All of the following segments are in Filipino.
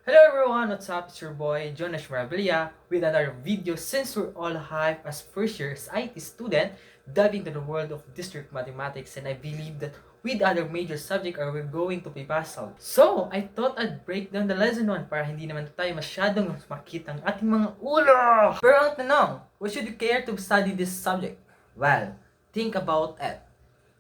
Hello everyone, what's up? It's your boy Jonas Marabilia with another video. Since we're all hype as first year's IT student, dive into the world of district mathematics, and I believe that with other major subject are we going to be puzzled. So, I thought I'd break down the lesson 1 para hindi naman tayo masyadong makita ang ating mga ulo. Pero ang tanong, why should you care to study this subject? Well, think about it.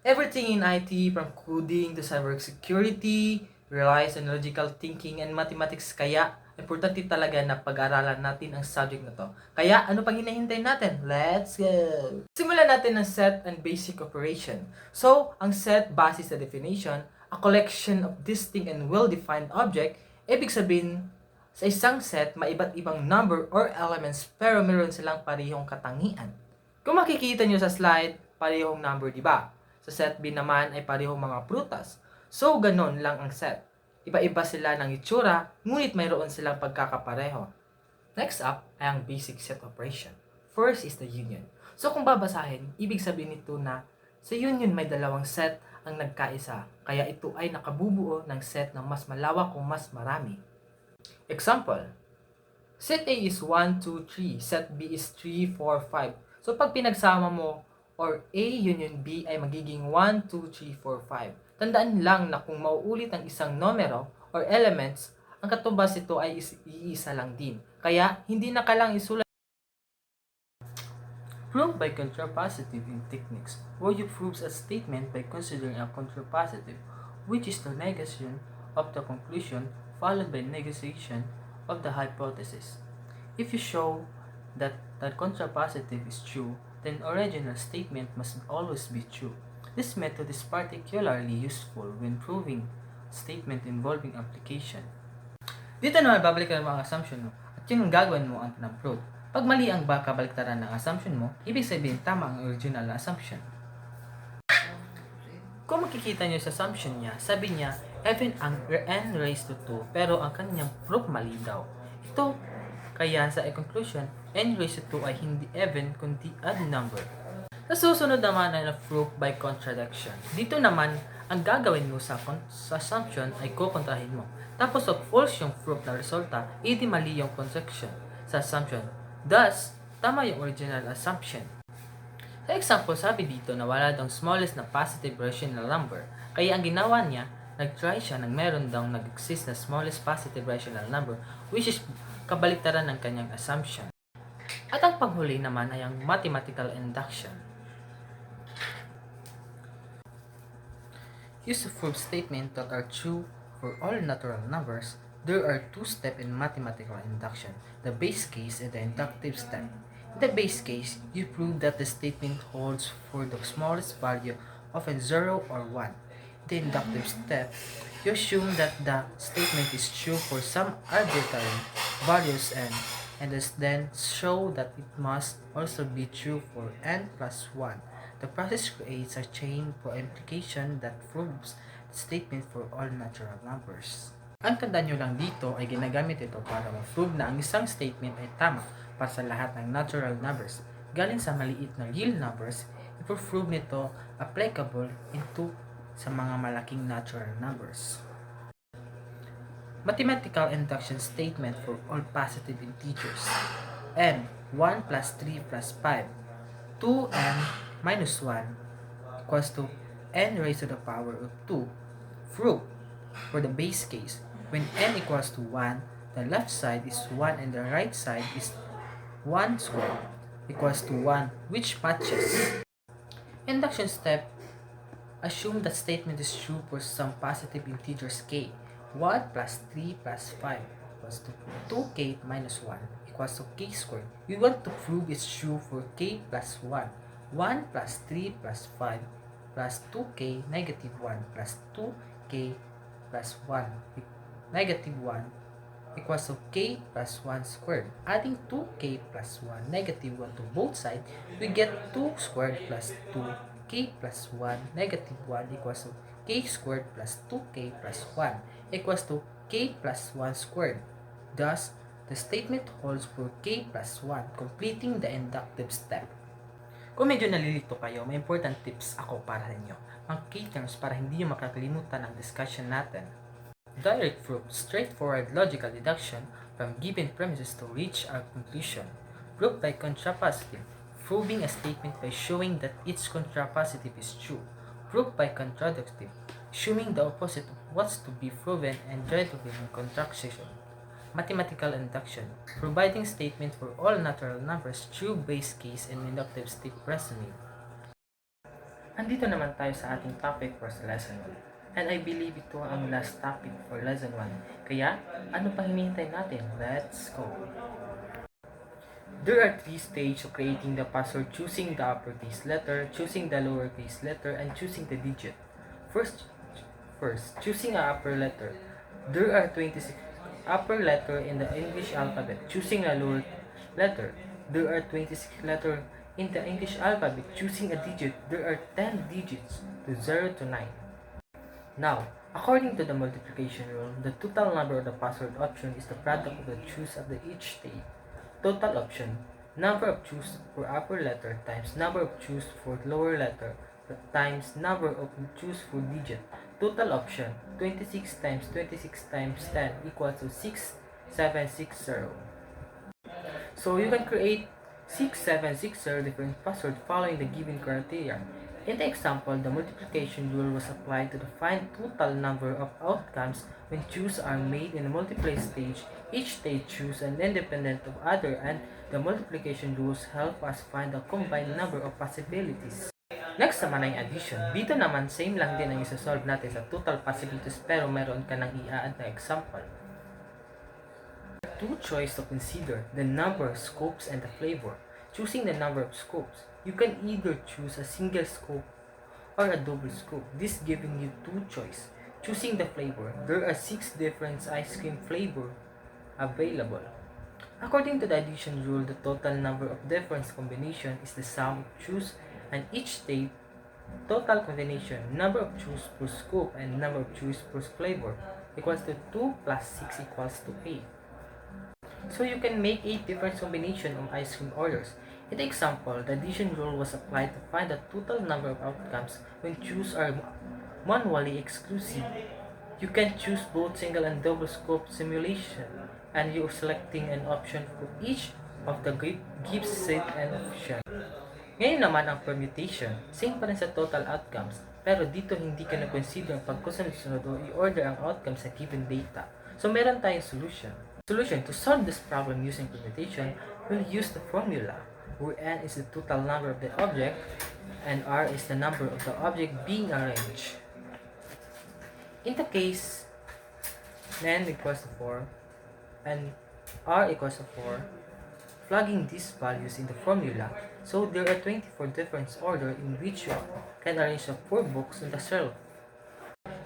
Everything in IT, from coding to cybersecurity, relies on logical thinking and mathematics. Kaya, importante talaga na pag-aralan natin ang subject na to. Kaya, ano pang hinahintay natin? Let's go! Simulan natin ng set and basic operation. So, ang set, base sa definition, a collection of distinct and well-defined object. Ibig sabihin, sa isang set, may iba't ibang number or elements pero meron silang parehong katangian. Kung makikita nyo sa slide, parehong number, di ba? Sa set B naman ay parehong mga prutas. So, ganon lang ang set. Iba-iba sila ng itsura, ngunit mayroon silang pagkakapareho. Next up ay ang basic set operation. First is the union. So, kung babasahin, ibig sabihin nito na sa union may dalawang set ang nagkaisa, kaya ito ay nakabubuo ng set na mas malawak o mas marami. Example, set A is 1, 2, 3, set B is 3, 4, 5. So, pag pinagsama mo, or A union B ay magiging 1, 2, 3, 4, 5. Tandaan lang na kung mauulit ang isang numero or elements, ang katumbas ito ay iisa lang din. Kaya, hindi na kailangang isulat. Prove by contrapositive in techniques, where you prove a statement by considering a contrapositive, which is the negation of the conclusion followed by negation of the hypothesis. If you show that the contrapositive is true, then original statement must always be true. This method is particularly useful when proving statement involving application. Dito naman babalik ka ng mga assumption mo at yun ang gagawin mo ang prove. Pag mali ang kabaliktaran ng assumption mo, ibig sabihin tama ang original na assumption. Kung makikita nyo sa assumption niya, sabi niya, even ang n raised to 2, pero ang kanyang proof mali daw. Ito, kaya sa conclusion, n raised to 2 ay hindi even kundi odd number. Sa susunod naman ay proof by contradiction. Dito naman, ang gagawin mo sa assumption ay kukontrahin mo. Tapos pag false yung proof na resulta, hindi mali yung contradiction sa assumption. Thus, tama yung original assumption. Sa example, sabi dito na wala daw smallest na positive rational number. Kaya ang ginawa niya, nag-try siya ng meron daw nag-exist na smallest positive rational number, which is kabaliktaran ng kanyang assumption. At ang panghuli naman ay ang mathematical induction. Use of proof statement that are true for all natural numbers. There are two steps in mathematical induction, the base case and the inductive step. In the base case, you prove that the statement holds for the smallest value, often 0 or 1. In the inductive step, you assume that the statement is true for some arbitrary values and then show that it must also be true for n plus 1. The process creates a chain for implication that proves the statement for all natural numbers. Ang tandaan nyo lang dito ay ginagamit ito para ma-prove na ang isang statement ay tama para sa lahat ng natural numbers. Galing sa maliit na real numbers, ipo-prove nito applicable into sa mga malaking natural numbers. Mathematical induction statement for all positive integers. n, 1 plus 3 plus 5, 2n minus 1 equals to n raised to the power of 2. Proof for the base case. When n equals to 1, the left side is 1 and the right side is 1 squared equals to 1, which matches. Induction step. Assume that statement is true for some positive integers k. 1 plus 3 plus 5 equals to 2k minus 1 equals to k squared. We want to prove it's true for k plus 1. 1 plus 3 plus 5 plus 2k negative 1 plus 2k plus 1 negative 1 equals to k plus 1 squared. Adding 2k plus 1 negative 1 to both sides, we get 2 squared plus 2k plus 1 negative 1 equals to k squared plus 2k plus 1 equals to k plus 1 squared. Thus, the statement holds for k plus 1, completing the inductive step. Kung medyo nalilito kayo, may important tips ako para sa inyo. Ang key terms para hindi nyo makakalimutan ang discussion natin. Direct proof, straightforward logical deduction from given premises to reach our conclusion. Proof by contrapositive, proving a statement by showing that its contrapositive is true. Proof by contradictive, showing the opposite of what's to be proven and deriving contradiction. Mathematical induction, providing statement for all natural numbers through base case and inductive state reasoning. Andito naman tayo sa ating topic for sa lesson 1. And I believe ito ang last topic for lesson 1. Kaya, ano pa hinihintay natin? Let's go! There are 3 stages of creating the password: choosing the uppercase letter, choosing the lowercase letter, and choosing the digit. First, choosing an upper letter. There are 26 upper letter in the English alphabet. Choosing a lower letter. There are 26 letters in the English alphabet. Choosing a digit. There are 10 digits to 0 to 9. Now, according to the multiplication rule, the total number of the password option is the product of the choose of the each state. Total option, number of choose for upper letter times number of choose for lower letter times number of choose for digit. Total option, 26 times 26 times 10 equals to 6760. So you can create 6760 different password following the given criteria. In the example, the multiplication rule was applied to find total number of outcomes when choose are made in the multiply stage. Each stage choose an independent of other, and the multiplication rules help us find the combined number of possibilities. Next naman ay addition. Dito naman, same lang din ang isa-solve natin sa total possibilities pero meron ka nang i-add na example. Two choices to consider: the number, scopes, and the flavor. Choosing the number of scopes, you can either choose a single scope or a double scope. This giving you two choice. Choosing the flavor, there are 6 different ice cream flavor available. According to the addition rule, the total number of different combination is the sum of choose and each state total combination, number of choose per scope and number of choose per flavor equals to 2 plus 6 equals to 8. So you can make 8 different combinations of ice cream orders. In the example, the addition rule was applied to find the total number of outcomes when choose are manually exclusive. You can choose both single and double scope simulation, and you're selecting an option for each of the given set and option. Ngayon naman ang permutation, same pa rin sa total outcomes, pero dito hindi ka na-consider ang pagkusunod-sunod o i-order ang outcomes sa given data. So meron tayong solution. Solution: to solve this problem using permutation, we'll use the formula where n is the total number of the object and r is the number of the object being arranged. In the case n equals to 4 and r equals to 4, plugging these values in the formula, so there are 24 different order in which you can arrange the 4 books on the shelf.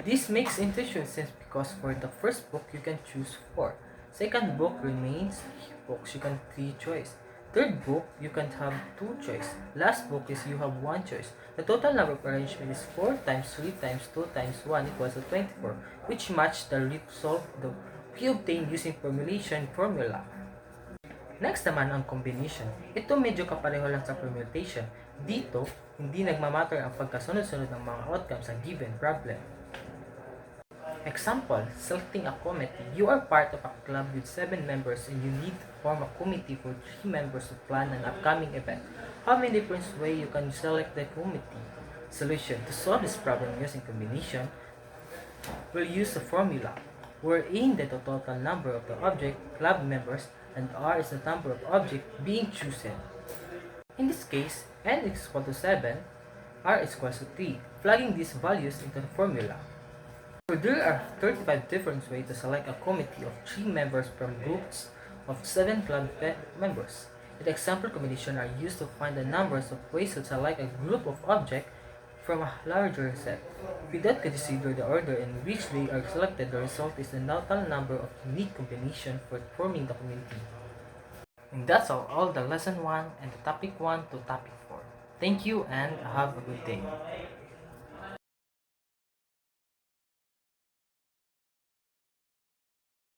This makes intuitive sense because for the first book you can choose 4. Second book remains 3 books, you can 3 choice. Third book, you can have 2 choice. Last book is you have 1 choice. The total number of arrangement is 4 times 3 times 2 times 1 equals to 24, which match the result we obtained using permutation formula. Next naman ang combination. Ito medyo kapareho lang sa permutation. Dito, hindi nagmamatter ang pagkasunod-sunod ng mga outcomes sa given problem. Example, selecting a committee. You are part of a club with 7 members and you need to form a committee for 3 members to plan an upcoming event. How many different ways you can select the committee? Solution: to solve this problem using combination, we'll use the formula wherein the total number of the object club members and r is the number of object being chosen. In this case, n is equal to 7, r is equal to 3, plugging these values into the formula. So there are 35 different ways to select a committee of 3 members from groups of 7 club members. The example combination are used to find the numbers of ways to select a group of objects from a larger set. We don't consider the order in which they are selected. The result is the total number of unique combinations for forming the committee. And that's all the lesson 1 and the topic 1 to topic 4. Thank you and have a good day.